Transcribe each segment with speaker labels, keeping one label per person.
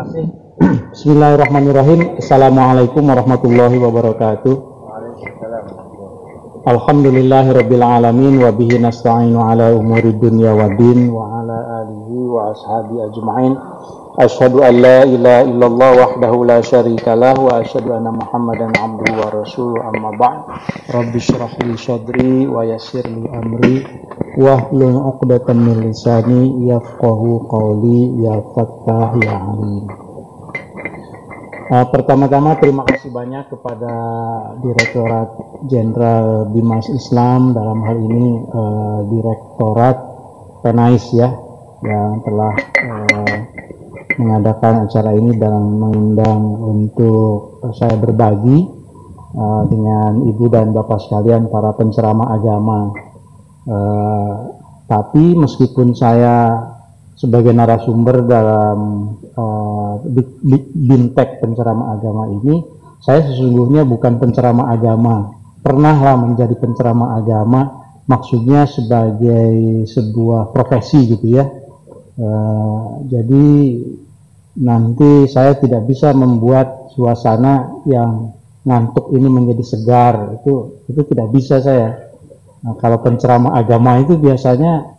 Speaker 1: kasih. Bismillahirrahmanirrahim. Assalamualaikum warahmatullahi wabarakatuh. Alhamdulillahirabbil alamin wa bihi nasta'inu ala umuri dunya waddin wa ala alihi wa ashabi ajma'in. Asyhadu an la ilaha illallah wahdahu la syarikalah wa asyhadu anna Muhammadan abduhu wa rasuluh, amma ba'd. Rabbi shrah li sadri wa yassir li amri wahlul 'uqdatam min lisani yafqahu qawli ya fattah ya alim. Pertama-tama terima kasih banyak kepada Direktorat Jenderal Bimas Islam, dalam hal ini Direktorat Penais ya, yang telah mengadakan acara ini dan mengundang untuk saya berbagi dengan ibu dan bapak sekalian para penceramah agama. Tapi meskipun saya sebagai narasumber dalam BIMTEK penceramah agama ini, saya sesungguhnya bukan penceramah agama. Pernahlah menjadi penceramah agama, maksudnya sebagai sebuah profesi gitu ya. Jadi nanti saya tidak bisa membuat suasana yang ngantuk ini menjadi segar, itu tidak bisa saya. Nah, kalau penceramah agama itu biasanya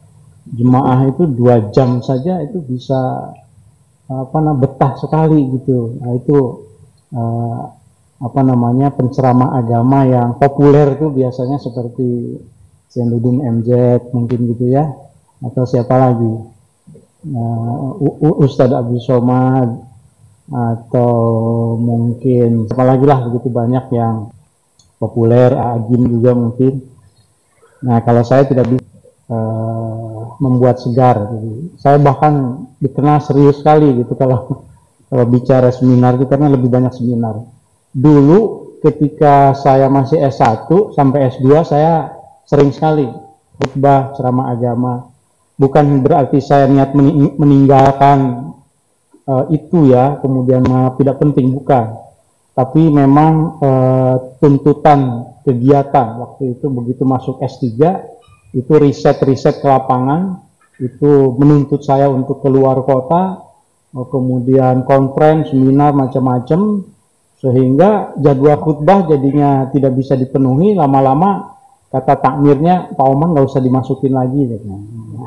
Speaker 1: jemaah itu 2 jam saja itu bisa betah sekali gitu. Nah, itu penceramah agama yang populer itu biasanya seperti Zainuddin MZ mungkin gitu ya, atau siapa lagi, Ustadz Abdul Somad, atau mungkin siapa lagi lah, begitu banyak yang populer, Agim juga mungkin. Nah, kalau saya tidak bisa membuat segar, gitu. Saya bahkan dikenal serius sekali gitu kalau bicara seminar itu, karena lebih banyak seminar. Dulu ketika saya masih S1 sampai S2 saya sering sekali khutbah ceramah agama. Bukan berarti saya niat meninggalkan itu ya, kemudian tidak penting, bukan. Tapi memang tuntutan kegiatan waktu itu begitu masuk S3, itu riset-riset ke lapangan, itu menuntut saya untuk keluar kota, kemudian konferensi, seminar, macam-macam, sehingga jadwal khutbah jadinya tidak bisa dipenuhi. Lama-lama kata takmirnya, Pak Oman nggak usah dimasukin lagi, gitu.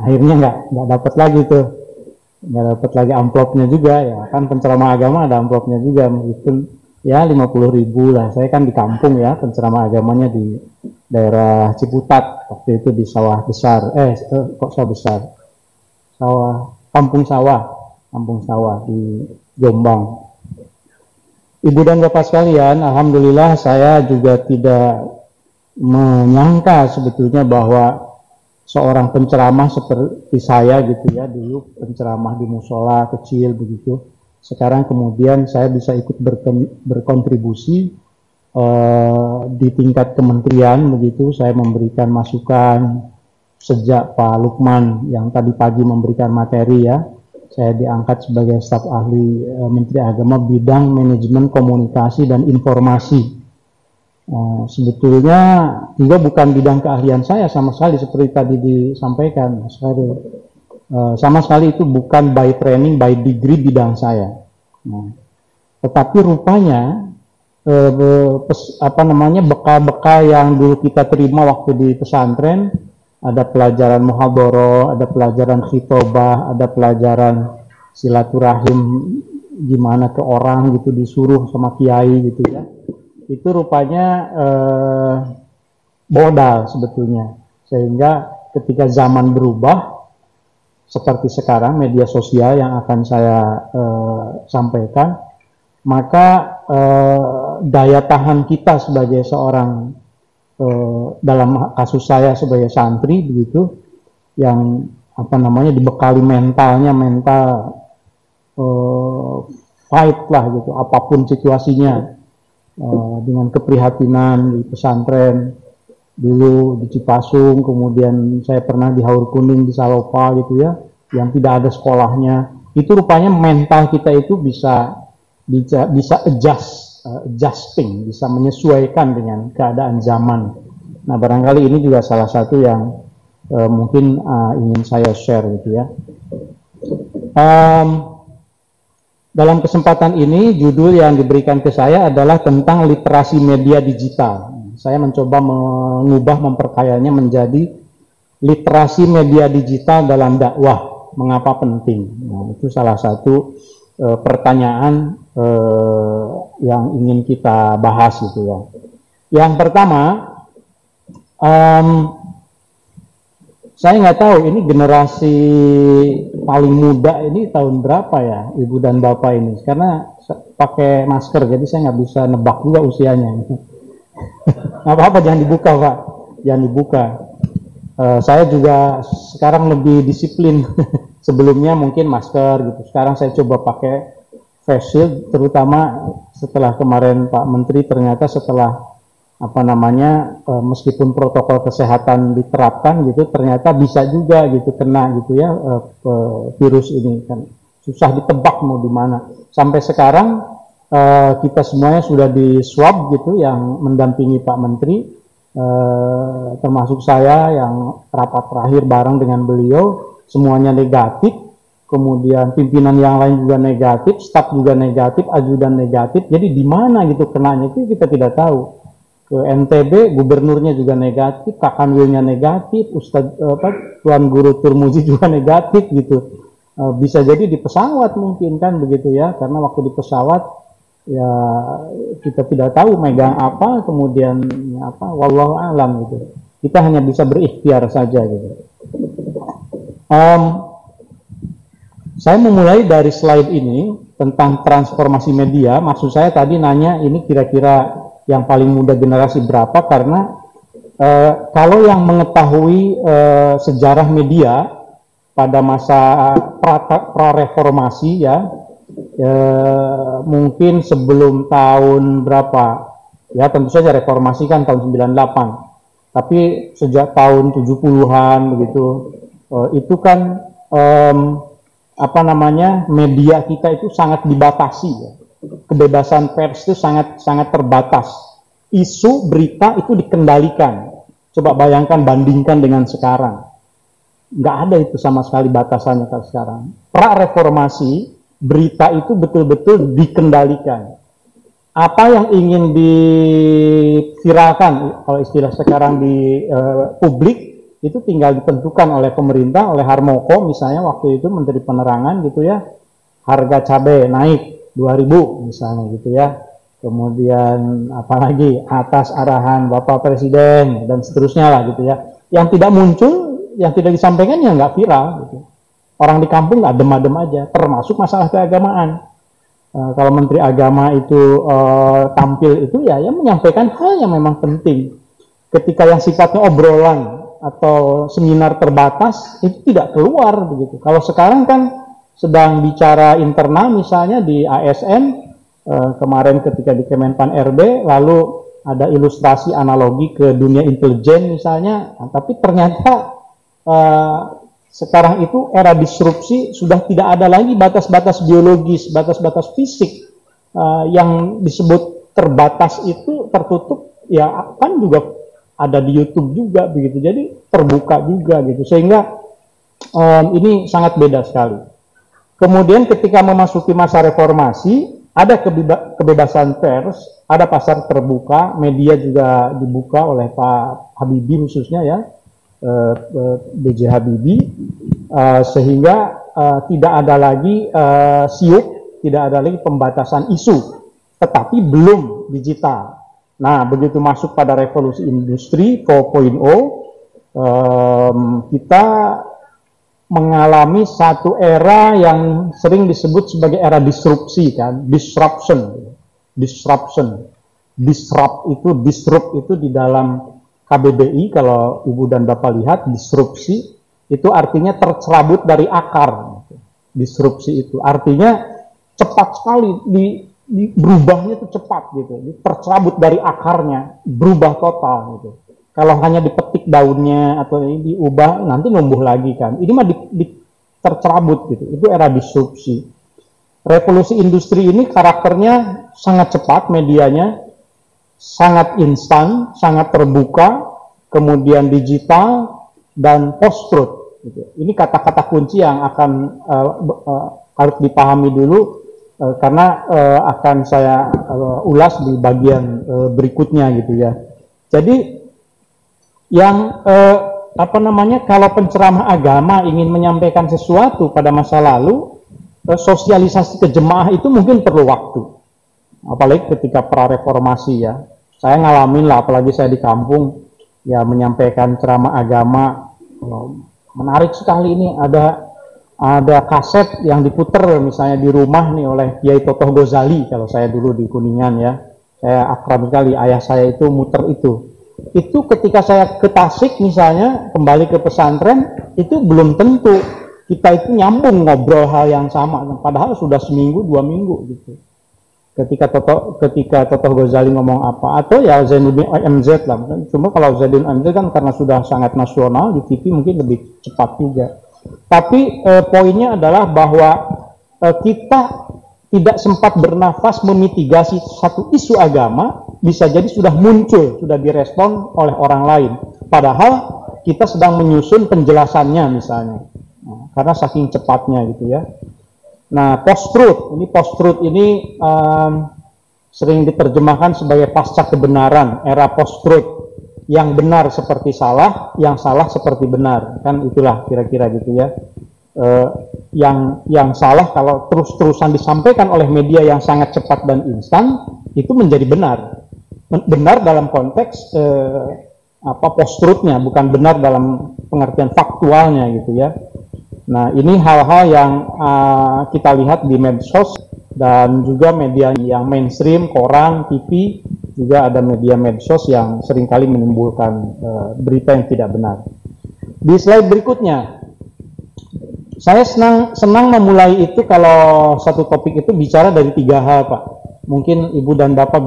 Speaker 1: Akhirnya nggak dapat lagi tuh, nggak dapat lagi amplopnya juga ya, kan penceramah agama ada amplopnya juga, meskipun ya 50.000 lah. Saya kan di kampung ya, penceramah agamanya di daerah Ciputat waktu itu, di sawah besar, kampung sawah di Jombang. Ibu dan bapak sekalian, alhamdulillah saya juga tidak menyangka sebetulnya bahwa seorang penceramah seperti saya gitu ya, dulu penceramah di musola kecil begitu, sekarang kemudian saya bisa ikut berkontribusi di tingkat kementerian begitu. Saya memberikan masukan sejak Pak Lukman yang tadi pagi memberikan materi ya, saya diangkat sebagai staf ahli Menteri Agama bidang manajemen komunikasi dan informasi. Sebetulnya juga bukan bidang keahlian saya sama sekali, seperti tadi disampaikan Mas Khairil. Sama sekali itu bukan by training, by degree bidang saya. Nah, tetapi rupanya bekal-bekal yang dulu kita terima waktu di pesantren, ada pelajaran muhadharah, ada pelajaran khitobah, ada pelajaran silaturahim gimana ke orang gitu, disuruh sama kiai gitu ya. Itu rupanya modal sebetulnya, sehingga ketika zaman berubah seperti sekarang, media sosial yang akan saya sampaikan, maka daya tahan kita sebagai seorang, dalam kasus saya sebagai santri begitu, yang dibekali mental fight lah gitu, apapun situasinya. Dengan keprihatinan di pesantren dulu di Cipasung, kemudian saya pernah di Haur Kuning di Salopa gitu ya, yang tidak ada sekolahnya. Itu rupanya mental kita itu bisa adjusting, bisa menyesuaikan dengan keadaan zaman. Nah, barangkali ini juga salah satu yang mungkin ingin saya share gitu ya. Dalam kesempatan ini, judul yang diberikan ke saya adalah tentang literasi media digital. Saya mencoba mengubah, memperkayanya menjadi literasi media digital dalam dakwah. Mengapa penting? Nah, itu salah satu pertanyaan yang ingin kita bahas gitu ya. Yang pertama, saya nggak tahu ini generasi paling muda ini tahun berapa ya, Ibu dan Bapak ini, karena pakai masker jadi saya nggak bisa nebak juga usianya. Nggak apa-apa, jangan dibuka Pak, jangan dibuka. Saya juga sekarang lebih disiplin. Sebelumnya mungkin masker gitu, sekarang saya coba pakai face shield, terutama setelah kemarin Pak Menteri ternyata setelah meskipun protokol kesehatan diterapkan gitu, ternyata bisa juga gitu kena gitu ya virus ini, kan susah ditebak mau di mana. Sampai sekarang kita semuanya sudah di swab gitu, yang mendampingi Pak Menteri, termasuk saya yang rapat terakhir bareng dengan beliau, semuanya negatif. Kemudian pimpinan yang lain juga negatif, staf juga negatif, ajudan negatif. Jadi di mana gitu kenanya itu kita tidak tahu. Ke NTB gubernurnya juga negatif, Kakanwilnya negatif, Tuan Guru Turmuzi juga negatif gitu. Bisa jadi di pesawat mungkin kan begitu ya, karena waktu di pesawat ya kita tidak tahu megang apa, kemudian apa, wallahu alam gitu. Kita hanya bisa berikhtiar saja gitu. Saya memulai dari slide ini tentang transformasi media. Maksud saya tadi nanya ini kira-kira yang paling muda generasi berapa, karena kalau yang mengetahui sejarah media pada masa pra-reformasi ya, mungkin sebelum tahun berapa ya, tentu saja reformasi kan tahun 98, tapi sejak tahun 70-an begitu, itu kan media kita itu sangat dibatasi ya. Kebebasan pers itu sangat terbatas. Isu berita itu dikendalikan. Coba bayangkan, bandingkan dengan sekarang. Nggak ada itu sama sekali batasannya kalau sekarang. Pra-reformasi, berita itu betul-betul dikendalikan. Apa yang ingin diviralkan, kalau istilah sekarang di publik, itu tinggal ditentukan oleh pemerintah, oleh Harmoko misalnya waktu itu Menteri Penerangan gitu ya, harga cabai naik 2.000 misalnya gitu ya, kemudian apalagi atas arahan Bapak Presiden dan seterusnya lah gitu ya. Yang tidak muncul, yang tidak disampaikan ya nggak viral gitu. Orang di kampung nggak adem-adem aja, termasuk masalah keagamaan. Kalau Menteri Agama itu tampil itu ya menyampaikan hal yang memang penting. Ketika yang sifatnya obrolan atau seminar terbatas itu tidak keluar begitu. Kalau sekarang kan sedang bicara internal misalnya di ASN, kemarin ketika di Kemenpan RB, lalu ada ilustrasi analogi ke dunia intelijen misalnya, tapi ternyata sekarang itu era disrupsi, sudah tidak ada lagi batas-batas biologis, batas-batas fisik, yang disebut terbatas itu tertutup ya kan juga ada di YouTube juga begitu, jadi terbuka juga gitu, sehingga ini sangat beda sekali. Kemudian ketika memasuki masa reformasi, ada kebebasan pers, ada pasar terbuka, media juga dibuka oleh Pak Habibie khususnya ya, B.J. Habibie, sehingga tidak ada lagi siuk, tidak ada lagi pembatasan isu, tetapi belum digital. Nah, begitu masuk pada revolusi industri 4.0, kita mengalami satu era yang sering disebut sebagai era disrupsi kan, disrupt itu di dalam KBBI, kalau Ibu dan Bapak lihat, disrupsi itu artinya tercerabut dari akar. Disrupsi itu artinya cepat sekali berubahnya itu cepat gitu, tercerabut dari akarnya, berubah total gitu. Kalau hanya dipetik daunnya atau diubah, nanti numbuh lagi kan. Ini mah tercerabut gitu. Itu era disrupsi. Revolusi industri ini karakternya sangat cepat, medianya sangat instan, sangat terbuka, kemudian digital dan post-truth. Gitu. Ini kata-kata kunci yang akan harus dipahami dulu. karena akan saya ulas di bagian berikutnya gitu ya. Jadi yang kalau penceramah agama ingin menyampaikan sesuatu pada masa lalu, sosialisasi ke jemaah itu mungkin perlu waktu. Apalagi ketika pra-reformasi ya. Saya ngalamin lah, apalagi saya di kampung, ya menyampaikan ceramah agama. Menarik sekali ini, ada kaset yang diputer misalnya di rumah nih oleh Kiai Totoh Ghazali, kalau saya dulu di Kuningan ya. Saya akrab sekali, ayah saya itu muter itu. Itu ketika saya ke Tasik misalnya, kembali ke pesantren, itu belum tentu kita itu nyambung ngobrol hal yang sama, padahal sudah seminggu, 2 minggu gitu. Ketika Totoh Ghazali ngomong apa, atau ya Zainuddin MZ lah. Cuma kalau Zainuddin MZ kan karena sudah sangat nasional, di TV mungkin lebih cepat juga. Tapi poinnya adalah bahwa kita tidak sempat bernafas memitigasi satu isu agama, bisa jadi sudah muncul, sudah direspon oleh orang lain. Padahal kita sedang menyusun penjelasannya misalnya. Nah, karena saking cepatnya gitu ya. Nah, post-truth ini sering diterjemahkan sebagai pasca kebenaran, era post-truth. Yang benar seperti salah, yang salah seperti benar. Kan itulah kira-kira gitu ya. Yang salah kalau terus-terusan disampaikan oleh media yang sangat cepat dan instan, itu menjadi benar. Benar dalam konteks post-truth-nya, bukan benar dalam pengertian faktualnya gitu ya. Nah, ini hal-hal yang kita lihat di medsos dan juga media yang mainstream, koran, TV, juga ada media medsos yang seringkali menimbulkan berita yang tidak benar. Di slide berikutnya, saya senang memulai itu kalau satu topik itu bicara dari 3 hal, Pak. Mungkin Ibu dan Bapak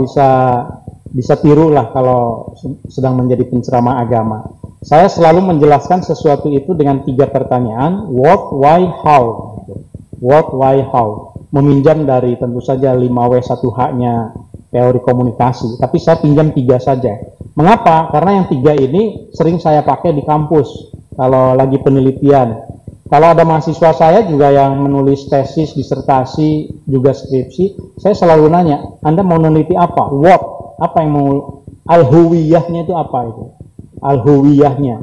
Speaker 1: bisa tiru lah kalau sedang menjadi penceramah agama. Saya selalu menjelaskan sesuatu itu dengan 3 pertanyaan, what, why, how. What, why, how. Meminjam dari tentu saja 5W1H-nya teori komunikasi, tapi saya pinjam 3 saja. Mengapa? Karena yang 3 ini sering saya pakai di kampus, kalau lagi penelitian. Kalau ada mahasiswa saya juga yang menulis tesis, disertasi, juga skripsi, saya selalu nanya, Anda mau meneliti apa? What? Apa yang mau, al-huwiyahnya itu apa itu? Al-huwiyahnya,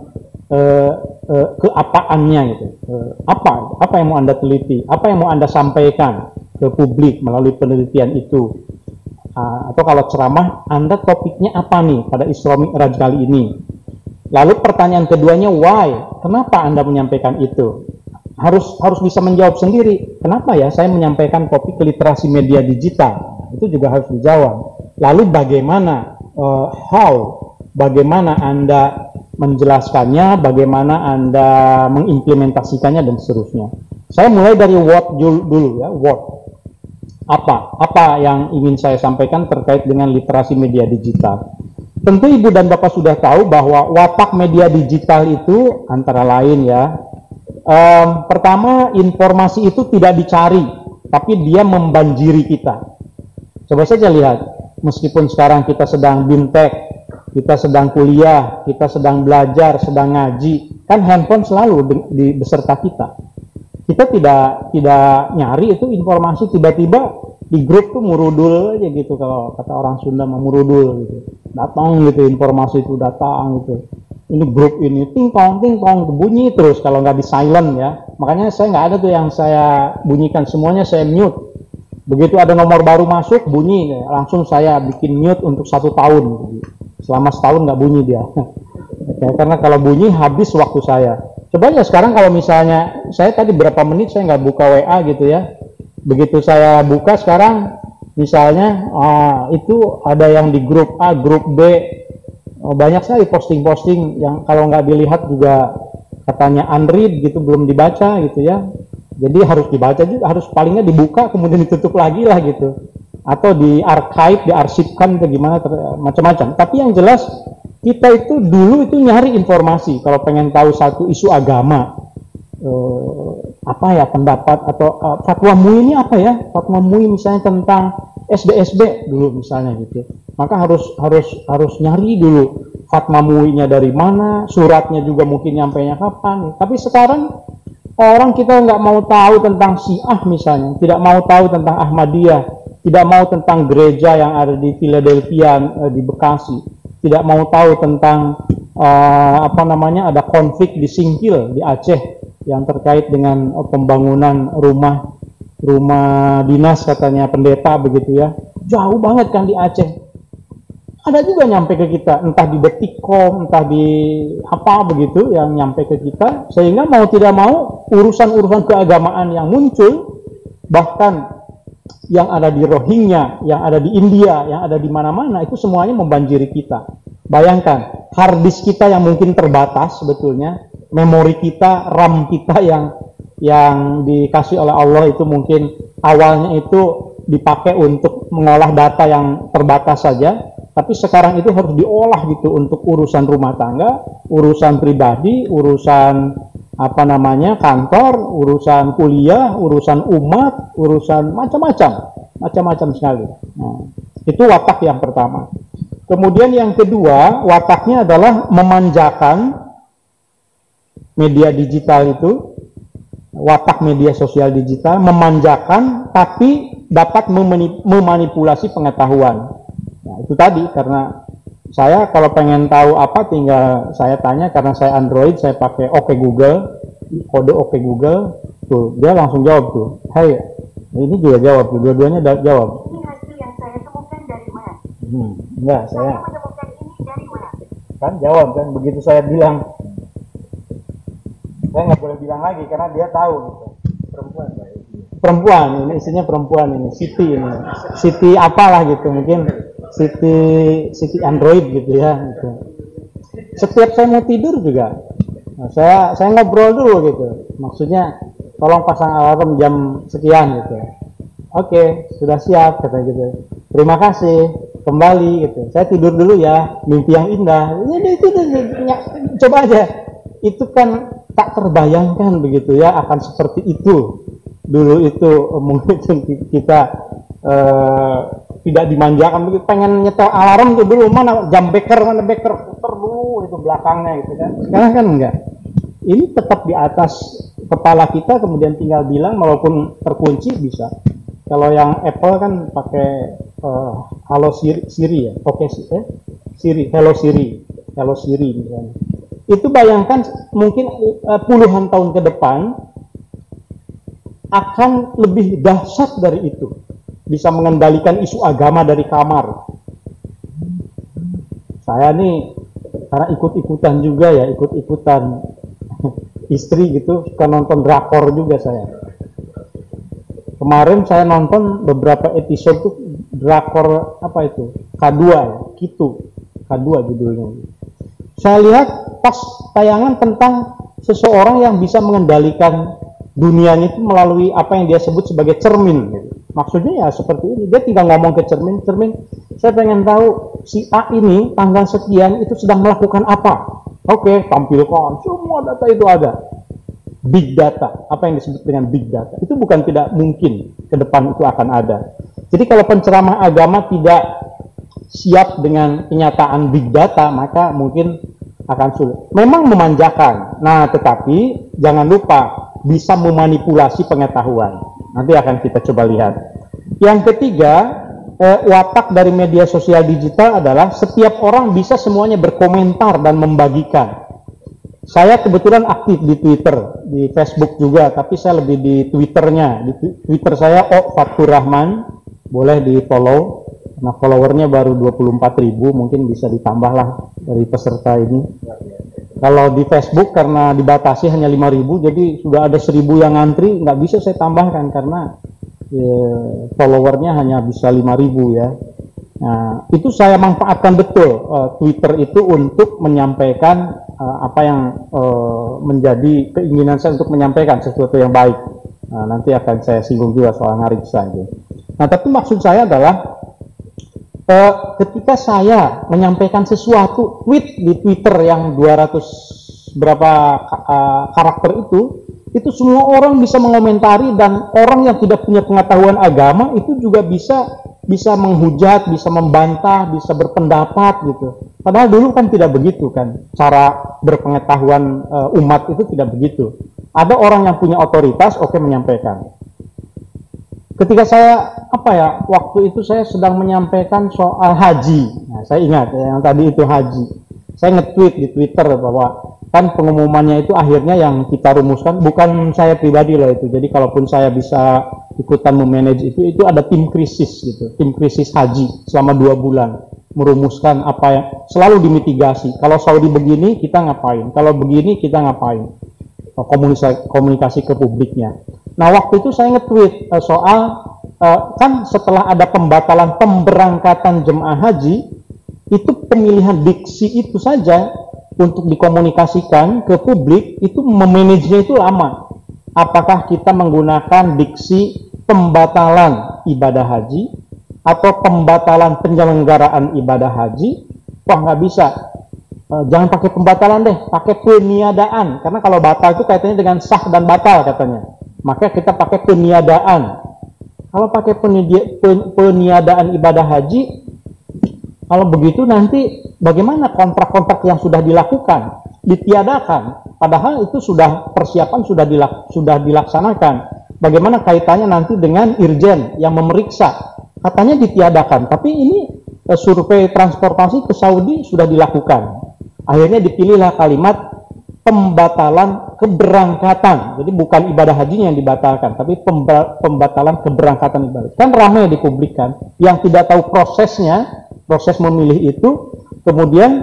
Speaker 1: keapaannya gitu. Apa yang mau Anda teliti? Apa yang mau Anda sampaikan ke publik melalui penelitian itu? Atau kalau ceramah, Anda topiknya apa nih pada Isra Mi'raj kali ini? Lalu pertanyaan keduanya, why? Kenapa Anda menyampaikan itu? Harus bisa menjawab sendiri. Kenapa ya saya menyampaikan topik literasi media digital? Itu juga harus dijawab. Lalu bagaimana, how? Bagaimana Anda menjelaskannya, bagaimana Anda mengimplementasikannya, dan seterusnya. Saya mulai dari what dulu ya, what. Apa yang ingin saya sampaikan terkait dengan literasi media digital. Tentu Ibu dan Bapak sudah tahu bahwa watak media digital itu antara lain ya, pertama, informasi itu tidak dicari, tapi dia membanjiri kita. Coba saja lihat, meskipun sekarang kita sedang bintek, kita sedang kuliah, kita sedang belajar, sedang ngaji, kan handphone selalu di beserta kita. Kita tidak nyari itu informasi, tiba-tiba di grup tuh murudul aja gitu, kalau kata orang Sunda murudul gitu. Datang gitu informasi itu, datang gitu. Ini grup ini tingkong bunyi terus kalau nggak di silent ya. Makanya saya nggak ada tuh yang saya bunyikan, semuanya saya mute. Begitu ada nomor baru masuk bunyi, langsung saya bikin mute untuk 1 tahun. Selama setahun nggak bunyi dia. Ya, karena kalau bunyi habis waktu saya. Coba ya sekarang kalau misalnya saya tadi berapa menit saya nggak buka WA gitu ya. Begitu saya buka sekarang misalnya itu ada yang di grup A, grup B, banyak sekali posting-posting yang kalau nggak dilihat juga katanya unread gitu, belum dibaca gitu ya. Jadi harus dibaca juga, harus palingnya dibuka kemudian ditutup lagi lah gitu, atau di archive, diarsipkan atau gimana, macam-macam. Tapi yang jelas kita itu dulu itu nyari informasi kalau pengen tahu satu isu agama, apa ya pendapat atau fatwa MUI ini apa ya, fatwa MUI misalnya tentang SBSB dulu misalnya gitu, maka harus nyari dulu fatwa MUI-nya dari mana, suratnya juga mungkin nyampainya kapan. Tapi sekarang Orang kita nggak mau tahu tentang Syiah misalnya, tidak mau tahu tentang Ahmadiyah, tidak mau tentang gereja yang ada di Philadelphia, di Bekasi, tidak mau tahu tentang ada konflik di Singkil di Aceh yang terkait dengan pembangunan rumah dinas katanya pendeta begitu ya. Jauh banget kan di Aceh. Ada juga nyampe ke kita, entah di Detikcom, entah di apa begitu yang nyampe ke kita, sehingga mau tidak mau urusan-urusan keagamaan yang muncul, bahkan yang ada di Rohingya, yang ada di India, yang ada di mana-mana, itu semuanya membanjiri kita. Bayangkan, hard disk kita yang mungkin terbatas sebetulnya, memori kita, RAM kita yang dikasih oleh Allah itu mungkin awalnya itu dipakai untuk mengolah data yang terbatas saja, tapi sekarang itu harus diolah gitu untuk urusan rumah tangga, urusan pribadi, urusan kantor, urusan kuliah, urusan umat, urusan macam-macam sekali. Nah, itu watak yang pertama. Kemudian yang kedua, wataknya adalah memanjakan media digital itu, watak media sosial digital, memanjakan tapi dapat memanipulasi pengetahuan. Nah, itu tadi, karena saya kalau pengen tahu apa tinggal saya tanya, karena saya Android, saya pakai Oke Google, kode Oke Google, tuh dia langsung jawab tuh. Hai, ini juga jawab tuh, dua-duanya jawab.
Speaker 2: Ini hasil yang saya temukan dari mana?
Speaker 1: Enggak,
Speaker 2: Saya menemukan ini dari mana?
Speaker 1: Kan jawab kan, begitu saya bilang, saya nggak boleh bilang lagi karena dia tahu gitu. Perempuan, ini isinya perempuan ini, Siti apalah gitu, mungkin Siti Android gitu ya. Gitu. Setiap saya mau tidur juga, saya ngobrol dulu gitu. Maksudnya, tolong pasang alarm jam sekian gitu. Oke, sudah siap kata gitu. Terima kasih, kembali gitu. Saya tidur dulu ya, mimpi yang indah. Itu coba aja. Itu kan tak terbayangkan begitu ya akan seperti itu. Dulu itu mungkin kita tidak dimanjakan begitu, pengen nyetel alarm tuh dulu, mana beker puter dulu itu belakangnya gitu kan. Sekarang kan enggak, ini tetap di atas kepala kita, kemudian tinggal bilang walaupun terkunci bisa. Kalau yang Apple kan pakai Halo Siri ya, oke Siri, Hello Siri misalnya. Itu bayangkan mungkin puluhan tahun ke depan akan lebih dahsyat dari itu, bisa mengendalikan isu agama dari kamar. Saya nih karena ikut-ikutan juga ya, ikut-ikutan istri gitu, suka nonton drakor juga saya. Kemarin saya nonton beberapa episode tuh drakor apa itu, K2 ya, K2 judulnya. Saya lihat pas tayangan tentang seseorang yang bisa mengendalikan dunianya itu melalui apa yang dia sebut sebagai cermin. Maksudnya ya seperti ini, dia tinggal ngomong ke cermin, saya pengen tahu si A ini tanggal sekian itu sedang melakukan apa. Oke, tampilkan, semua data itu ada. Big data, apa yang disebut dengan big data, itu bukan tidak mungkin ke depan itu akan ada. Jadi kalau penceramah agama tidak siap dengan kenyataan big data, maka mungkin akan sulit. Memang memanjakan, nah tetapi jangan lupa bisa memanipulasi pengetahuan. Nanti akan kita coba lihat. Yang ketiga, watak dari media sosial digital adalah setiap orang bisa semuanya berkomentar dan membagikan. Saya kebetulan aktif di Twitter, di Facebook juga, tapi saya lebih di Twitternya. Di Twitter saya Fathur Rahman, boleh di follow. Nah, followernya baru 24.000, mungkin bisa ditambah lah dari peserta ini. Kalau di Facebook karena dibatasi hanya 5.000, jadi sudah ada 1.000 yang ngantri, nggak bisa saya tambahkan karena followernya hanya bisa 5.000 ya. Nah, itu saya manfaatkan betul Twitter itu untuk menyampaikan apa yang menjadi keinginan saya untuk menyampaikan sesuatu yang baik. Nah, nanti akan saya singgung juga soal ngariksa. Nah, tapi maksud saya adalah ketika saya menyampaikan sesuatu tweet di Twitter yang 200 berapa karakter itu semua orang bisa mengomentari, dan orang yang tidak punya pengetahuan agama itu juga bisa menghujat, bisa membantah, bisa berpendapat gitu. Padahal dulu kan tidak begitu kan, cara berpengetahuan umat itu tidak begitu. Ada orang yang punya otoritas, oke, menyampaikan. Ketika saya waktu itu saya sedang menyampaikan soal haji. Nah, saya ingat ya, yang tadi itu haji. Saya nge-tweet di Twitter bahwa kan pengumumannya itu akhirnya yang kita rumuskan, bukan saya pribadi loh itu. Jadi kalaupun saya bisa ikutan memanage itu ada tim krisis gitu, tim krisis haji selama 2 bulan merumuskan apa yang selalu dimitigasi. Kalau Saudi begini kita ngapain? Kalau begini kita ngapain? Komunikasi ke publiknya. Nah, waktu itu saya nge-tweet soal kan setelah ada pembatalan pemberangkatan jemaah haji, itu pemilihan diksi itu saja untuk dikomunikasikan ke publik itu memanagenya itu lama. Apakah kita menggunakan diksi pembatalan ibadah haji atau pembatalan penyelenggaraan ibadah haji? Wah, nggak bisa. Jangan pakai pembatalan deh, pakai peniadaan. Karena kalau batal itu kaitannya dengan sah dan batal katanya. Maka kita pakai peniadaan. Kalau pakai peniadaan ibadah haji, kalau begitu nanti bagaimana kontrak-kontrak yang sudah dilakukan? Ditiadakan. Padahal itu sudah persiapan sudah dilaksanakan. Bagaimana kaitannya nanti dengan Irjen yang memeriksa? Katanya ditiadakan. Tapi ini survei transportasi ke Saudi sudah dilakukan. Akhirnya dipilihlah kalimat pembatalan keberangkatan. Jadi bukan ibadah hajinya yang dibatalkan, tapi pembatalan keberangkatan ibadah. Kan ramai di publik kan, yang tidak tahu prosesnya, proses memilih itu. Kemudian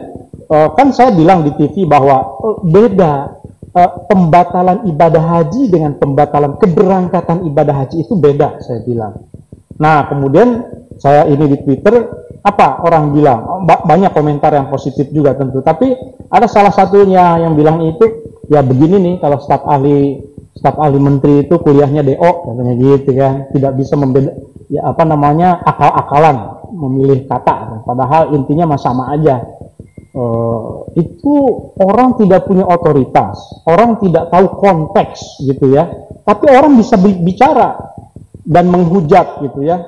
Speaker 1: kan saya bilang di TV bahwa beda pembatalan ibadah haji dengan pembatalan keberangkatan ibadah haji itu beda, saya bilang. Nah, kemudian saya ini di Twitter, orang bilang, banyak komentar yang positif juga tentu, tapi ada salah satunya yang bilang itu, ya begini nih, kalau staf ahli menteri itu kuliahnya DO, katanya gitu kan, tidak bisa membeda, akal-akalan memilih kata, padahal intinya sama aja. Itu orang tidak punya otoritas, orang tidak tahu konteks gitu ya, tapi orang bisa bicara dan menghujat gitu ya.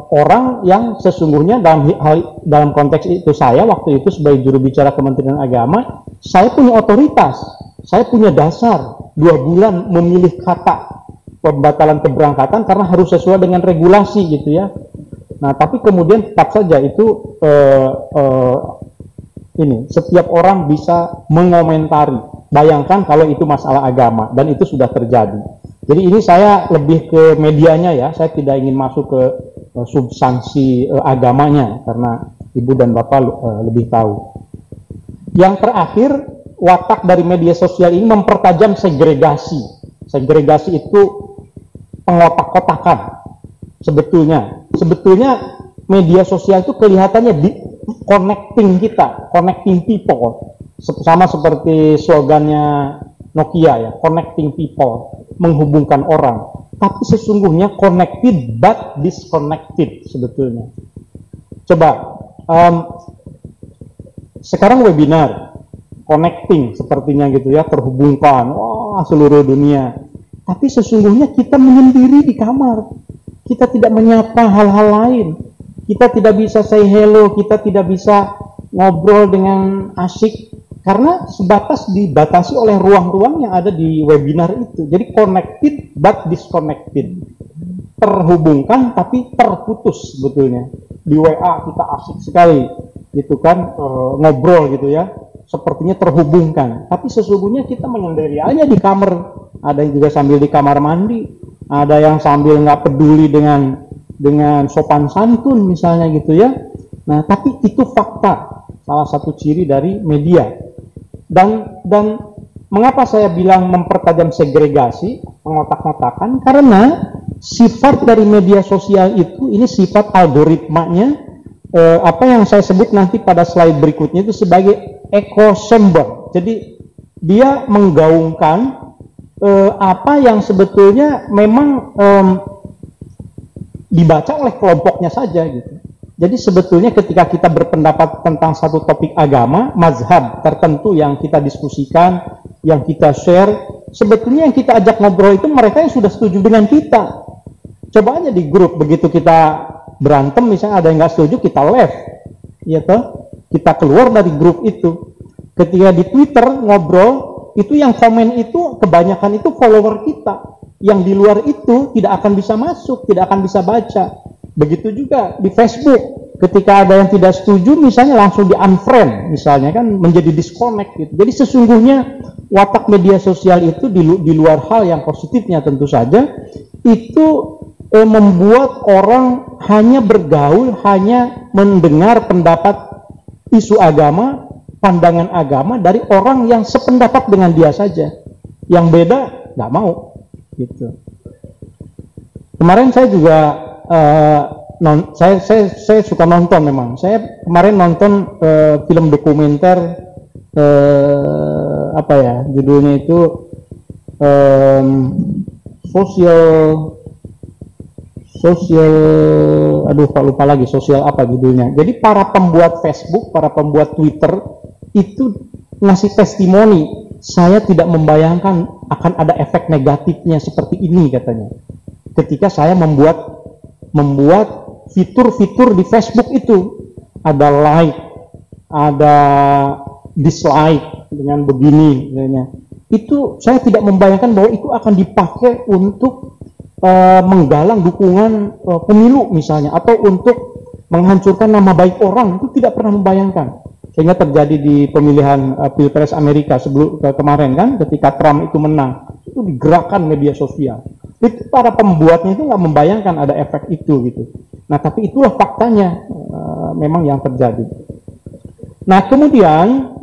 Speaker 1: Orang yang sesungguhnya dalam konteks itu saya waktu itu sebagai juru bicara Kementerian Agama, saya punya otoritas, saya punya dasar 2 bulan memilih kata pembatalan keberangkatan karena harus sesuai dengan regulasi gitu ya. Nah, tapi kemudian tetap saja itu setiap orang bisa mengomentari. Bayangkan kalau itu masalah agama dan itu sudah terjadi. Jadi ini saya lebih ke medianya ya, saya tidak ingin masuk ke substansi agamanya karena Ibu dan Bapak lebih tahu. Yang terakhir, watak dari media sosial ini mempertajam segregasi. Segregasi itu pengotak-kotakan sebetulnya. Sebetulnya media sosial itu kelihatannya connecting kita, connecting people. Sama seperti slogannya Nokia ya, connecting people, menghubungkan orang. Tapi sesungguhnya connected but disconnected sebetulnya. Coba, sekarang webinar, connecting sepertinya gitu ya, terhubungkan, seluruh dunia. Tapi sesungguhnya kita menyendiri di kamar. Kita tidak menyapa hal-hal lain. Kita tidak bisa say hello, kita tidak bisa ngobrol dengan asyik. Karena sebatas dibatasi oleh ruang-ruang yang ada di webinar itu. Jadi connected but disconnected. Terhubungkan tapi terputus sebetulnya. Di WA kita asik sekali gitu kan, ngobrol gitu ya. Sepertinya terhubungkan. Tapi sesungguhnya kita menyendiri aja di kamar. Ada yang juga sambil di kamar mandi. Ada yang sambil nggak peduli dengan sopan santun misalnya gitu ya. Nah, tapi itu fakta. Salah satu ciri dari media. Dan mengapa saya bilang mempertajam segregasi, pengotak-kotakan? Karena sifat dari media sosial itu, ini sifat algoritmanya, apa yang saya sebut nanti pada slide berikutnya itu sebagai echo chamber. Jadi dia menggaungkan apa yang sebetulnya memang dibaca oleh kelompoknya saja gitu. Jadi sebetulnya ketika kita berpendapat tentang satu topik agama, mazhab tertentu yang kita diskusikan, yang kita share, sebetulnya yang kita ajak ngobrol itu mereka yang sudah setuju dengan kita. Coba aja di grup, begitu kita berantem, misalnya ada yang nggak setuju, kita left, ya toh? Kita keluar dari grup itu. Ketika di Twitter ngobrol, itu yang komen itu kebanyakan itu follower kita. Yang di luar itu tidak akan bisa masuk, tidak akan bisa baca. Begitu juga di Facebook, ketika ada yang tidak setuju misalnya langsung di unfriend misalnya kan, menjadi disconnect gitu. Jadi sesungguhnya watak media sosial itu di luar hal yang positifnya tentu saja itu membuat orang hanya bergaul, hanya mendengar pendapat isu agama, pandangan agama dari orang yang sependapat dengan dia saja. Yang beda nggak mau gitu. Kemarin saya juga saya suka nonton memang. Saya kemarin nonton film dokumenter apa ya judulnya itu sosial aduh kok lupa lagi sosial apa judulnya. Jadi para pembuat Facebook, para pembuat Twitter itu ngasih testimoni. Saya tidak membayangkan akan ada efek negatifnya seperti ini katanya. Ketika saya membuat fitur-fitur di Facebook itu, ada like, ada dislike dengan begini katanya. Itu saya tidak membayangkan bahwa itu akan dipakai untuk menggalang dukungan pemilu misalnya, atau untuk menghancurkan nama baik orang. Itu tidak pernah membayangkan. Sehingga terjadi di pemilihan Pilpres Amerika sebelum kemarin kan, ketika Trump itu menang, itu digerakkan media sosial. Itu para pembuatnya itu nggak membayangkan ada efek itu gitu. Nah tapi itulah faktanya memang yang terjadi. Nah kemudian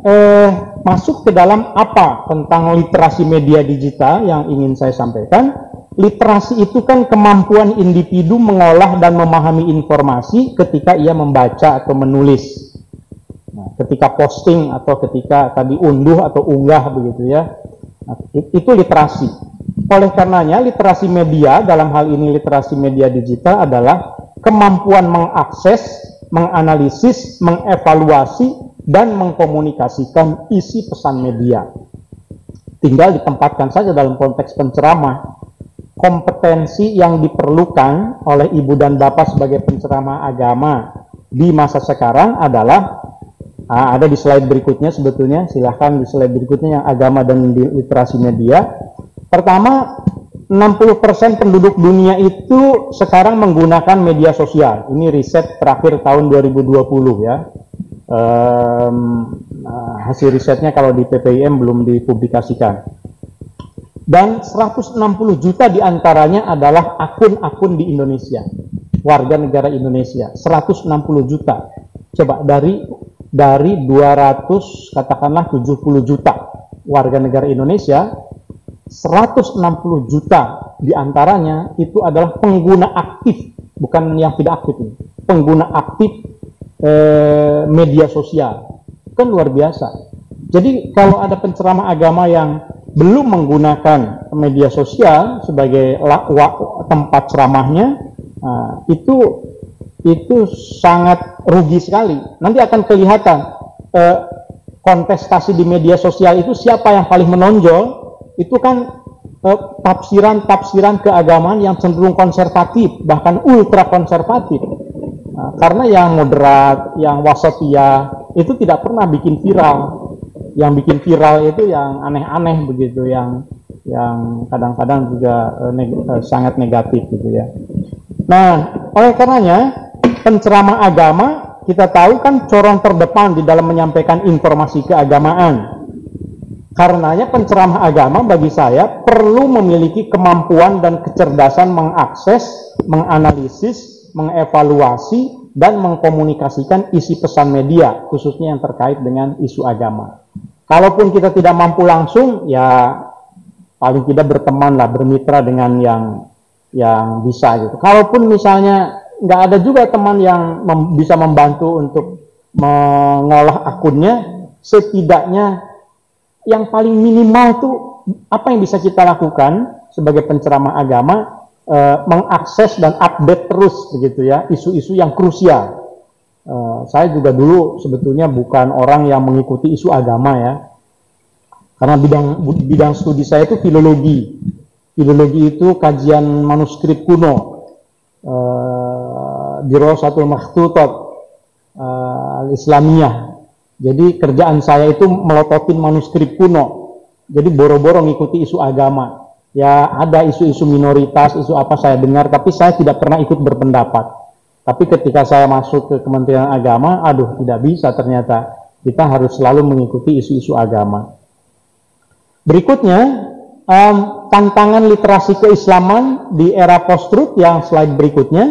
Speaker 1: masuk ke dalam apa tentang literasi media digital yang ingin saya sampaikan. Literasi itu kan kemampuan individu mengolah dan memahami informasi ketika ia membaca atau menulis. Nah, ketika posting atau ketika tadi unduh atau unggah begitu ya, nah, itu literasi. Oleh karenanya literasi media, dalam hal ini literasi media digital adalah kemampuan mengakses, menganalisis, mengevaluasi, dan mengkomunikasikan isi pesan media. Tinggal ditempatkan saja dalam konteks penceramah. Kompetensi yang diperlukan oleh ibu dan bapak sebagai penceramah agama di masa sekarang adalah ada di slide berikutnya sebetulnya, silahkan di slide berikutnya yang agama dan literasi media. Pertama, 60% penduduk dunia itu sekarang menggunakan media sosial. Ini riset terakhir tahun 2020 ya. Hasil risetnya kalau di PPIM belum dipublikasikan. Dan 160 juta diantaranya adalah akun-akun di Indonesia, warga negara Indonesia, 160 juta. Coba dari 200 katakanlah 70 juta warga negara Indonesia, 160 juta diantaranya itu adalah pengguna aktif, bukan yang tidak aktif, pengguna aktif media sosial. Kan luar biasa. Jadi kalau ada penceramah agama yang belum menggunakan media sosial sebagai tempat ceramahnya, itu sangat rugi sekali. Nanti akan kelihatan kontestasi di media sosial itu siapa yang paling menonjol, itu kan tafsiran keagamaan yang cenderung konservatif, bahkan ultra konservatif. Karena yang moderat, yang wasatiyah itu tidak pernah bikin viral. Yang bikin viral itu yang aneh-aneh begitu, yang kadang-kadang juga sangat negatif gitu ya. Nah, oleh karenanya penceramah agama kita tahu kan corong terdepan di dalam menyampaikan informasi keagamaan. Karenanya penceramah agama bagi saya perlu memiliki kemampuan dan kecerdasan mengakses, menganalisis, mengevaluasi, dan mengkomunikasikan isi pesan media, khususnya yang terkait dengan isu agama. Kalaupun kita tidak mampu langsung, ya paling tidak bertemanlah, bermitra dengan yang bisa gitu. Kalaupun misalnya nggak ada juga teman yang bisa membantu untuk mengolah akunnya, setidaknya yang paling minimal tuh apa yang bisa kita lakukan sebagai penceramah agama, mengakses dan update terus begitu ya isu-isu yang krusial. Saya juga dulu sebetulnya bukan orang yang mengikuti isu agama ya, karena bidang studi saya itu filologi. Filologi itu kajian manuskrip kuno, Dirasatul Makhtutat al-Islamiyah. Jadi kerjaan saya itu melototin manuskrip kuno. Jadi boro-boro ngikuti isu agama. Ya ada isu-isu minoritas, isu apa saya dengar, tapi saya tidak pernah ikut berpendapat. Tapi ketika saya masuk ke Kementerian Agama, aduh tidak bisa ternyata. Kita harus selalu mengikuti isu-isu agama. Berikutnya, tantangan literasi keislaman di era post-truth yang slide berikutnya.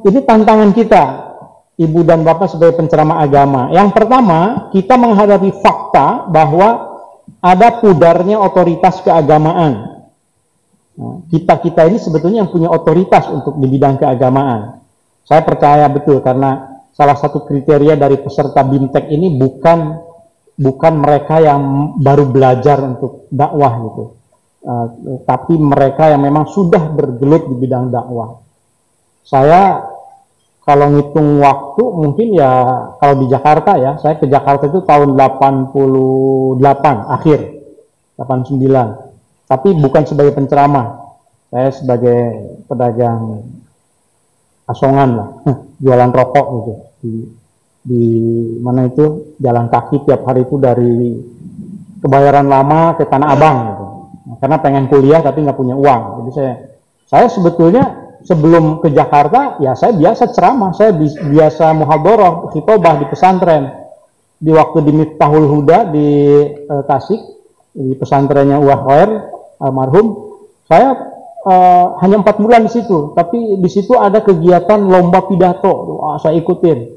Speaker 1: Ini tantangan kita, Ibu dan Bapak sebagai penceramah agama. Yang pertama, kita menghadapi fakta bahwa ada pudarnya otoritas keagamaan. Nah, kita ini sebetulnya yang punya otoritas untuk di bidang keagamaan. Saya percaya betul karena salah satu kriteria dari peserta BIMTEK ini bukan mereka yang baru belajar untuk dakwah gitu, tapi mereka yang memang sudah bergelut di bidang dakwah. Saya kalau ngitung waktu mungkin ya kalau di Jakarta ya, saya ke Jakarta itu tahun 88 akhir 89, tapi bukan sebagai penceramah, saya sebagai pedagang asongan lah, jualan rokok gitu di mana itu jalan kaki tiap hari itu dari Kebayoran Lama ke Tanah Abang gitu. Nah, karena pengen kuliah tapi nggak punya uang, jadi saya sebetulnya sebelum ke Jakarta ya saya biasa ceramah, saya biasa muhadharah, khitobah di pesantren. Di waktu di Miftahul Huda di Tasik, di pesantrennya Uwah Khair almarhum, saya hanya 4 bulan di situ, tapi di situ ada kegiatan lomba pidato. Saya ikutin,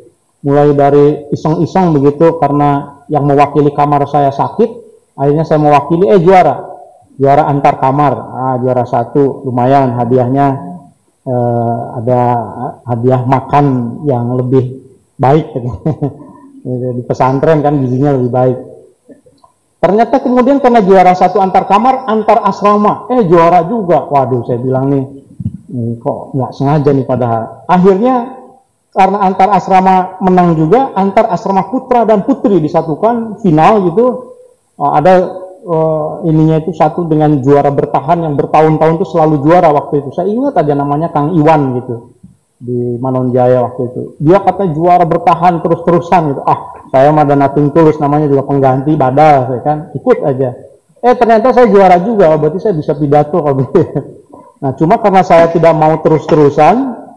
Speaker 1: mulai dari iseng-iseng begitu karena yang mewakili kamar saya sakit, akhirnya saya mewakili juara antar kamar, juara 1, lumayan hadiahnya, ada hadiah makan yang lebih baik di pesantren kan gizinya lebih baik. Ternyata kemudian karena juara 1 antar kamar, antar asrama, juara juga. Waduh, saya bilang nih kok nggak sengaja nih padahal. Akhirnya karena antar asrama menang juga, antar asrama putra dan putri disatukan final gitu. Ada ininya itu satu dengan juara bertahan yang bertahun-tahun itu selalu juara waktu itu. Saya ingat aja namanya Kang Iwan gitu di Manonjaya waktu itu. Dia kata juara bertahan terus-terusan gitu. Saya mah nating tulus, namanya juga pengganti badal, saya kan ikut aja. Ternyata saya juara juga, berarti saya bisa pidato kalau gitu. Nah, cuma karena saya tidak mau terus-terusan,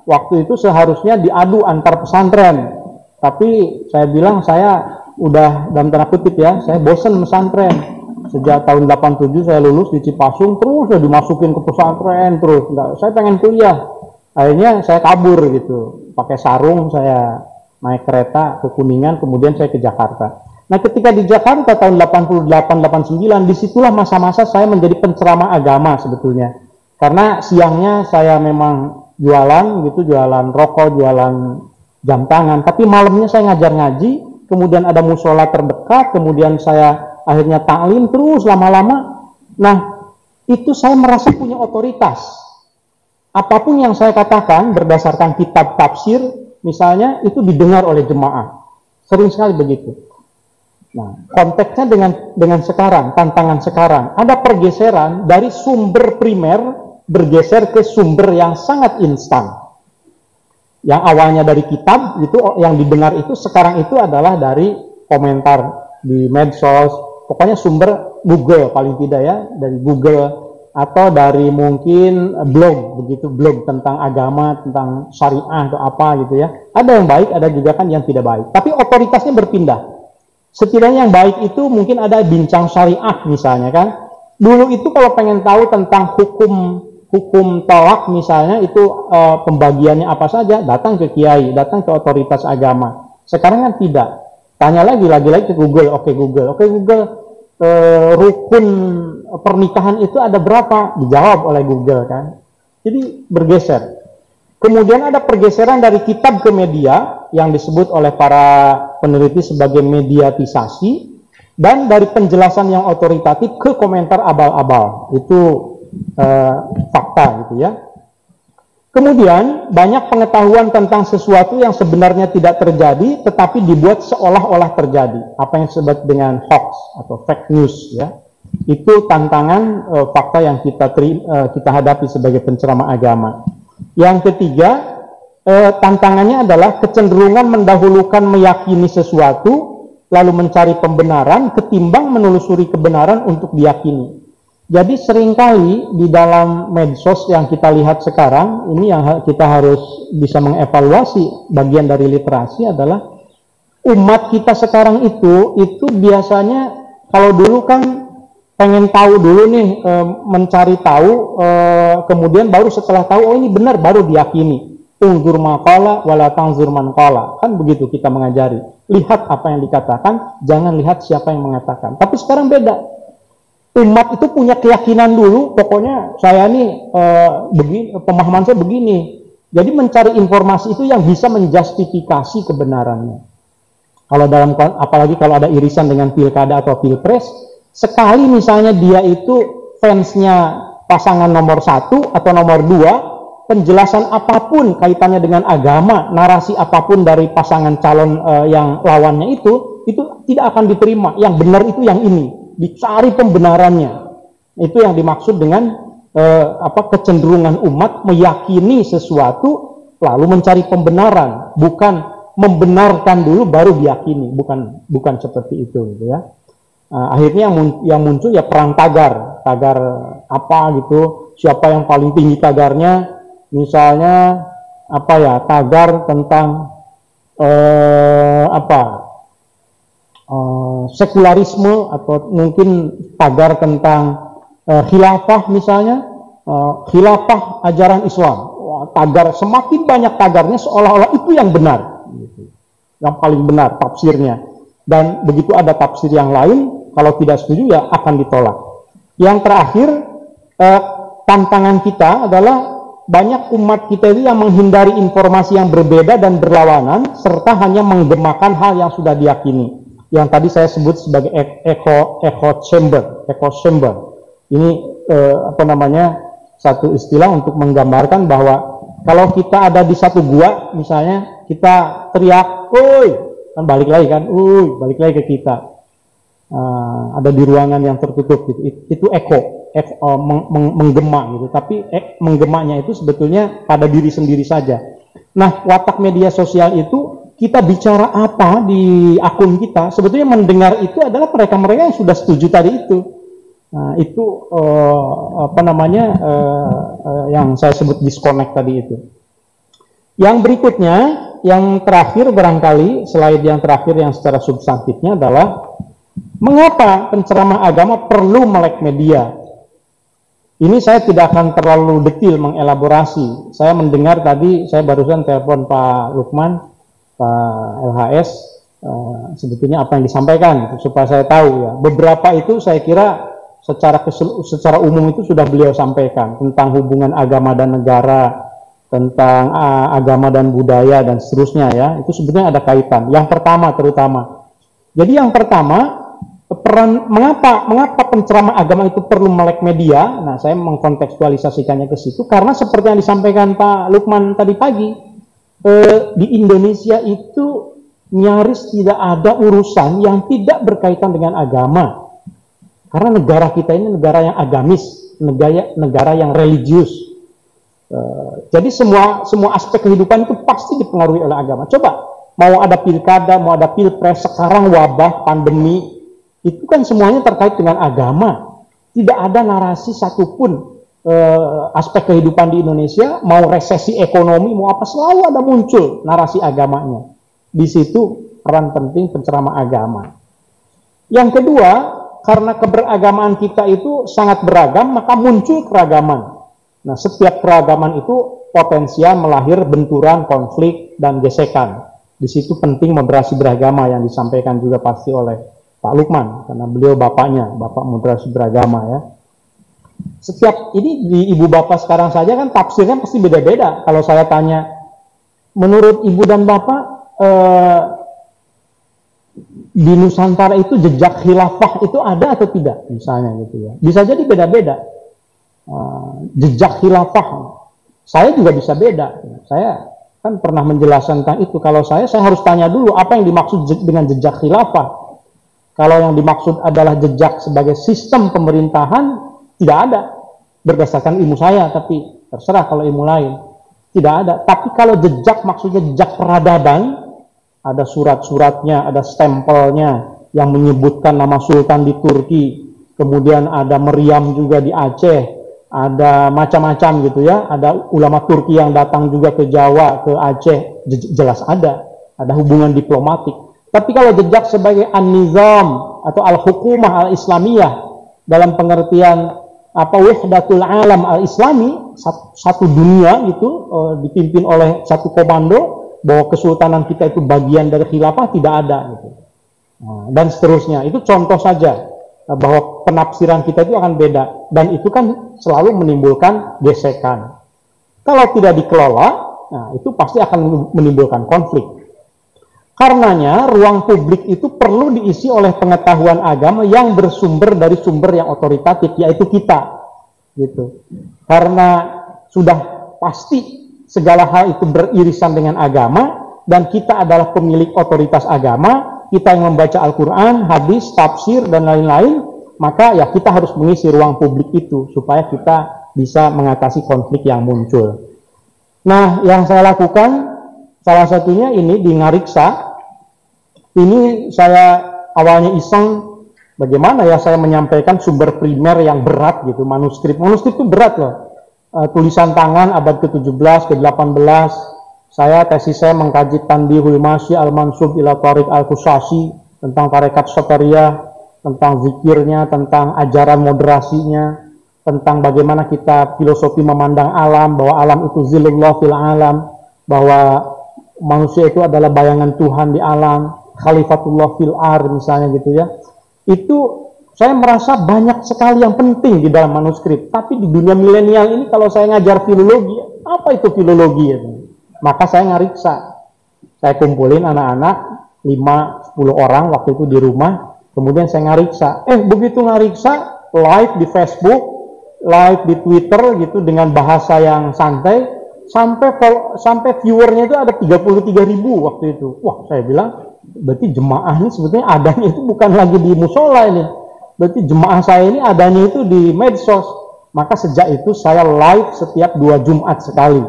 Speaker 1: waktu itu seharusnya diadu antar pesantren. Tapi saya bilang saya udah dalam tanda kutip ya, saya bosen pesantren. Sejak tahun 87 saya lulus di Cipasung, terus saya dimasukin ke pesantren terus. Saya pengen kuliah. Akhirnya saya kabur gitu, pakai sarung saya naik kereta ke Kuningan, kemudian saya ke Jakarta. Nah, ketika di Jakarta tahun 88-89, disitulah masa-masa saya menjadi penceramah agama sebetulnya. Karena siangnya saya memang jualan gitu, jualan rokok, jualan jam tangan, tapi malamnya saya ngajar ngaji, kemudian ada musola terdekat, kemudian saya akhirnya taklim terus lama-lama. Nah, itu saya merasa punya otoritas. Apapun yang saya katakan berdasarkan kitab tafsir, misalnya itu didengar oleh jemaah, sering sekali begitu. Nah, konteksnya dengan sekarang, tantangan sekarang, ada pergeseran dari sumber primer bergeser ke sumber yang sangat instan. Yang awalnya dari kitab itu, yang didengar itu sekarang itu adalah dari komentar di medsos, pokoknya sumber Google paling tidak ya, dari Google atau dari mungkin blog, begitu blog tentang agama, tentang syariah atau apa gitu ya. Ada yang baik, ada juga kan yang tidak baik. Tapi otoritasnya berpindah. Setidaknya yang baik itu mungkin ada bincang syariah misalnya kan. Dulu itu kalau pengen tahu tentang hukum talak misalnya itu pembagiannya apa saja, datang ke kiai, datang ke otoritas agama. Sekarang kan tidak. Tanya lagi ke Google. Oke Google, rukun pernikahan itu ada berapa? Dijawab oleh Google kan. Jadi bergeser. Kemudian ada pergeseran dari kitab ke media yang disebut oleh para peneliti sebagai mediatisasi, dan dari penjelasan yang otoritatif ke komentar abal-abal. Itu fakta gitu ya. Kemudian banyak pengetahuan tentang sesuatu yang sebenarnya tidak terjadi tetapi dibuat seolah-olah terjadi, apa yang disebut dengan hoax atau fake news ya. Itu tantangan fakta yang kita hadapi sebagai penceramah agama. Yang ketiga, tantangannya adalah kecenderungan mendahulukan meyakini sesuatu lalu mencari pembenaran ketimbang menelusuri kebenaran untuk diyakini. Jadi seringkali di dalam medsos yang kita lihat sekarang, ini yang kita harus bisa mengevaluasi bagian dari literasi adalah umat kita sekarang itu biasanya kalau dulu kan pengen tahu dulu nih, mencari tahu, kemudian baru setelah tahu, oh ini benar, baru diyakini. Unzur maqala wala tanzur man qala. Kan begitu kita mengajari. Lihat apa yang dikatakan, jangan lihat siapa yang mengatakan. Tapi sekarang beda. Umat itu punya keyakinan dulu, pokoknya saya nih begini, pemahaman saya begini. Jadi mencari informasi itu yang bisa menjustifikasi kebenarannya. Kalau dalam, apalagi kalau ada irisan dengan pilkada atau pilpres, sekali misalnya dia itu fansnya pasangan nomor 1 atau nomor 2, penjelasan apapun kaitannya dengan agama, narasi apapun dari pasangan calon yang lawannya itu tidak akan diterima. Yang benar itu yang ini. Dicari pembenarannya. Itu yang dimaksud dengan kecenderungan umat meyakini sesuatu lalu mencari pembenaran, bukan membenarkan dulu baru diyakini, bukan seperti itu gitu ya. Akhirnya yang muncul ya perang tagar apa gitu, siapa yang paling tinggi tagarnya, misalnya tagar tentang sekularisme, atau mungkin tagar tentang khilafah misalnya, khilafah ajaran Islam. Tagar, semakin banyak tagarnya seolah-olah itu yang benar, gitu. Yang paling benar tafsirnya. Dan begitu ada tafsir yang lain, kalau tidak setuju ya akan ditolak. Yang terakhir, tantangan kita adalah banyak umat kita itu yang menghindari informasi yang berbeda dan berlawanan, serta hanya menggemakan hal yang sudah diyakini. Yang tadi saya sebut sebagai echo chamber. Ini satu istilah untuk menggambarkan bahwa kalau kita ada di satu gua, misalnya kita teriak, "Oi!" kan balik lagi ke kita. Ada di ruangan yang tertutup gitu. Itu echo menggema gitu. Tapi menggemanya itu sebetulnya pada diri sendiri saja. Nah, watak media sosial itu, kita bicara apa di akun kita, sebetulnya mendengar itu adalah mereka-mereka yang sudah setuju tadi itu. Nah, itu yang saya sebut disconnect tadi itu. Yang berikutnya, yang terakhir barangkali, slide yang terakhir yang secara substantifnya adalah mengapa penceramah agama perlu melek media. Ini saya tidak akan terlalu detail mengelaborasi. Saya mendengar tadi, saya barusan telepon Pak Lukman, Pak LHS, sebetulnya apa yang disampaikan supaya saya tahu ya. Beberapa itu saya kira secara umum itu sudah beliau sampaikan tentang hubungan agama dan negara, tentang agama dan budaya dan seterusnya ya. Itu sebetulnya ada kaitan. Yang pertama terutama. Jadi yang pertama, mengapa penceramah agama itu perlu melek media? Nah, saya mengkontekstualisasikannya ke situ karena seperti yang disampaikan Pak Lukman tadi pagi, di Indonesia itu nyaris tidak ada urusan yang tidak berkaitan dengan agama. Karena negara kita ini negara yang agamis, negara yang religius. Jadi semua aspek kehidupan itu pasti dipengaruhi oleh agama. Coba, mau ada pilkada, mau ada pilpres, sekarang wabah, pandemi, itu kan semuanya terkait dengan agama. Tidak ada narasi satupun aspek kehidupan di Indonesia, mau resesi ekonomi, mau apa, selalu ada muncul narasi agamanya. Di situ peran penting penceramah agama. Yang kedua, karena keberagamaan kita itu sangat beragam, maka muncul keragaman. Nah, setiap keragaman itu potensial melahir benturan, konflik, dan gesekan. Di situ penting moderasi beragama yang disampaikan juga pasti oleh Pak Lukman, karena beliau bapaknya, bapak moderasi beragama ya. Setiap ini di ibu bapak sekarang saja kan tafsirnya pasti beda-beda. Kalau saya tanya, menurut ibu dan bapak, di Nusantara itu jejak khilafah itu ada atau tidak, misalnya gitu ya. Bisa jadi beda-beda. Jejak khilafah, saya juga bisa beda. Saya kan pernah menjelaskan tentang itu. Kalau saya harus tanya dulu apa yang dimaksud dengan jejak khilafah. Kalau yang dimaksud adalah jejak sebagai sistem pemerintahan, tidak ada. Berdasarkan ilmu saya, tapi terserah kalau ilmu lain. Tidak ada. Tapi kalau jejak maksudnya jejak peradaban, ada surat-suratnya, ada stempelnya yang menyebutkan nama sultan di Turki, kemudian ada meriam juga di Aceh, ada macam-macam gitu ya, ada ulama Turki yang datang juga ke Jawa, ke Aceh, jelas ada hubungan diplomatik. Tapi kalau jejak sebagai an-nizam atau al-hukumah al-islamiyah dalam pengertian wahdatul alam al-islami, satu dunia gitu, dipimpin oleh satu komando, bahwa kesultanan kita itu bagian dari khilafah, tidak ada gitu. Dan seterusnya. Itu contoh saja bahwa penafsiran kita itu akan beda, dan itu kan selalu menimbulkan gesekan. Kalau tidak dikelola, itu pasti akan menimbulkan konflik. Karenanya ruang publik itu perlu diisi oleh pengetahuan agama yang bersumber dari sumber yang otoritatif, yaitu kita, gitu. Karena sudah pasti segala hal itu beririsan dengan agama, dan kita adalah pemilik otoritas agama, kita yang membaca Al-Quran, hadis, tafsir, dan lain-lain, maka ya kita harus mengisi ruang publik itu supaya kita bisa mengatasi konflik yang muncul. Nah, yang saya lakukan salah satunya ini di Ngariksa. Ini saya awalnya iseng, bagaimana ya saya menyampaikan sumber primer yang berat gitu, manuskrip itu berat loh, tulisan tangan abad ke-17, ke-18. Tesis saya mengkaji Tanbihul Masyi al-Mansub ila Tariq al-Kusasi, tentang tarekat Sotariyah, tentang zikirnya, tentang ajaran moderasinya, tentang bagaimana kita filosofi memandang alam, bahwa alam itu zillullah fil alam, bahwa manusia itu adalah bayangan Tuhan di alam, khalifatullah fil ar misalnya gitu ya. Itu saya merasa banyak sekali yang penting di dalam manuskrip. Tapi di dunia milenial ini kalau saya ngajar filologi, apa itu filologi ya? Maka saya ngariksa. Saya kumpulin anak-anak 5-10 orang waktu itu di rumah, kemudian saya ngariksa. Begitu ngariksa, live di Facebook, live di Twitter gitu dengan bahasa yang santai, sampai viewernya itu ada 33.000 waktu itu. Wah, saya bilang berarti jemaah ini sebetulnya adanya itu bukan lagi di musola ini, berarti jemaah saya ini adanya itu di medsos. Maka sejak itu saya live setiap 2 Jumat sekali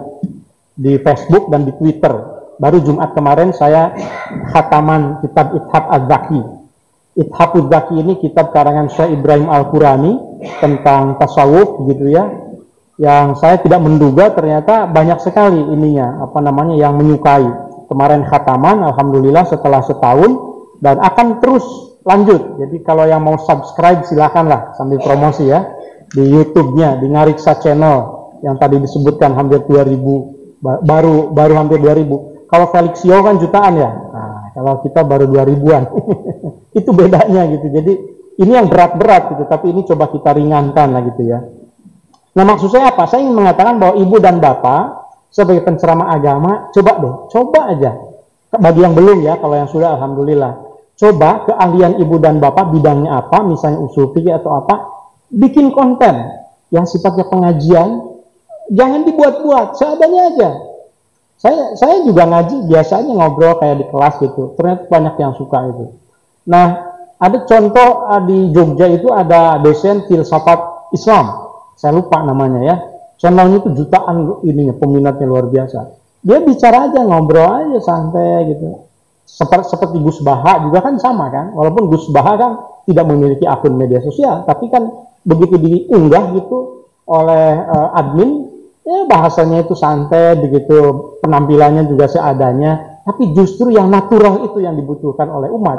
Speaker 1: di Facebook dan di Twitter. Baru Jumat kemarin saya khataman kitab Ithaf Az-Zaki. Ithaf Az-Zaki ini kitab karangan Syekh Ibrahim Al-Qurani tentang tasawuf gitu ya, yang saya tidak menduga ternyata banyak sekali ininya yang menyukai. Kemarin khataman, alhamdulillah setelah setahun, dan akan terus lanjut. Jadi kalau yang mau subscribe silakanlah sambil promosi ya, di YouTube-nya, di Ngariksa Channel yang tadi disebutkan hampir 2.000, baru hampir 2.000. Kalau Felixio kan jutaan ya, nah, kalau kita baru 2.000-an. Itu bedanya gitu. Jadi ini yang berat-berat gitu, tapi ini coba kita ringankan lah gitu ya. Nah, maksud saya apa? Saya ingin mengatakan bahwa ibu dan bapak sebagai penceramah agama, coba aja. Bagi yang belum ya, kalau yang sudah alhamdulillah. Coba keahlian ibu dan bapak bidangnya apa, misalnya usul fikih atau apa, bikin konten yang sifatnya pengajian, jangan dibuat-buat, seadanya aja. Saya juga ngaji biasanya ngobrol kayak di kelas gitu. Ternyata banyak yang suka itu. Nah, ada contoh di Jogja itu ada dosen filsafat Islam. Saya lupa namanya ya. Channelnya itu jutaan ininya, peminatnya luar biasa. Dia bicara aja, ngobrol aja santai gitu. Seperti Gus Baha juga kan sama kan. Walaupun Gus Baha kan tidak memiliki akun media sosial, tapi kan begitu diunggah gitu oleh admin, ya bahasanya itu santai begitu, penampilannya juga seadanya. Tapi justru yang natural itu yang dibutuhkan oleh umat.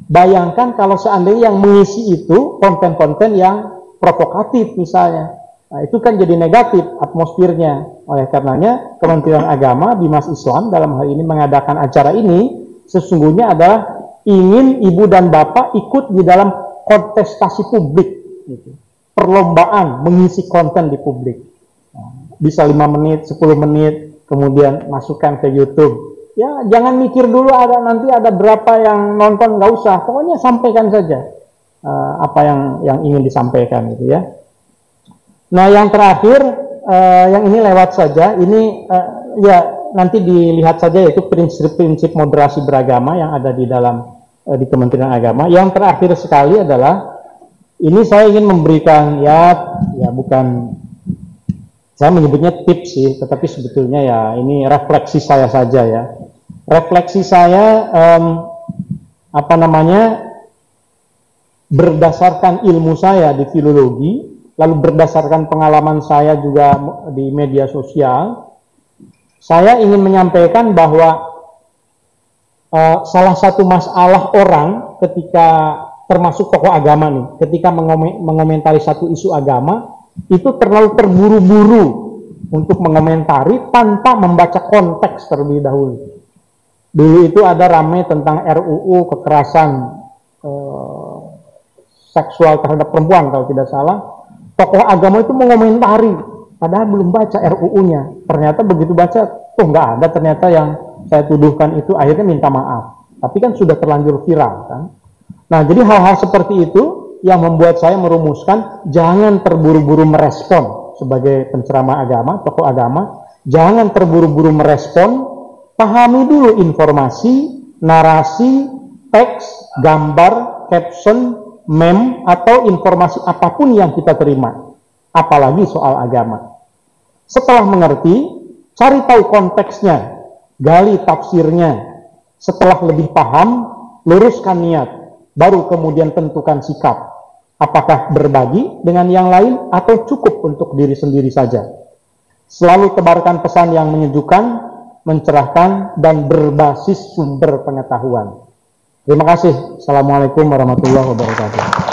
Speaker 1: Bayangkan kalau seandainya yang mengisi itu konten-konten yang provokatif misalnya. Nah, itu kan jadi negatif atmosfernya. Oleh karenanya Kementerian Agama, Bimas Islam dalam hal ini mengadakan acara ini sesungguhnya adalah ingin ibu dan bapak ikut di dalam kontestasi publik gitu. Perlombaan mengisi konten di publik. Nah, bisa 5 menit, 10 menit, kemudian masukkan ke YouTube. Ya, jangan mikir dulu nanti ada berapa yang nonton, nggak usah. Pokoknya sampaikan saja apa yang ingin disampaikan gitu ya. Nah, yang terakhir, yang ini lewat saja, ini ya nanti dilihat saja, yaitu prinsip-prinsip moderasi beragama yang ada di dalam di Kementerian Agama. Yang terakhir sekali adalah, ini saya ingin memberikan ya bukan, saya menyebutnya tips sih, tetapi sebetulnya ya ini refleksi saya saja ya. refleksi saya berdasarkan ilmu saya di filologi, lalu berdasarkan pengalaman saya juga di media sosial, saya ingin menyampaikan bahwa salah satu masalah orang ketika termasuk tokoh agama nih, ketika mengomentari satu isu agama, itu terlalu terburu-buru untuk mengomentari tanpa membaca konteks terlebih dahulu. Dulu itu ada rame tentang RUU kekerasan seksual terhadap perempuan kalau tidak salah. Tokoh agama itu mengomentari, padahal belum baca RUU-nya. Ternyata begitu baca, tuh nggak ada ternyata yang saya tuduhkan itu, akhirnya minta maaf. Tapi kan sudah terlanjur viral kan. Nah, jadi hal-hal seperti itu yang membuat saya merumuskan jangan terburu-buru merespon sebagai penceramah agama, tokoh agama. Jangan terburu-buru merespon, pahami dulu informasi, narasi, teks, gambar, caption, meme, atau informasi apapun yang kita terima. Apalagi soal agama. Setelah mengerti, cari tahu konteksnya, gali tafsirnya. Setelah lebih paham, luruskan niat. Baru kemudian tentukan sikap. Apakah berbagi dengan yang lain atau cukup untuk diri sendiri saja. Selalu tebarkan pesan yang menyejukkan, mencerahkan, dan berbasis sumber pengetahuan. Terima kasih. Assalamualaikum warahmatullahi wabarakatuh.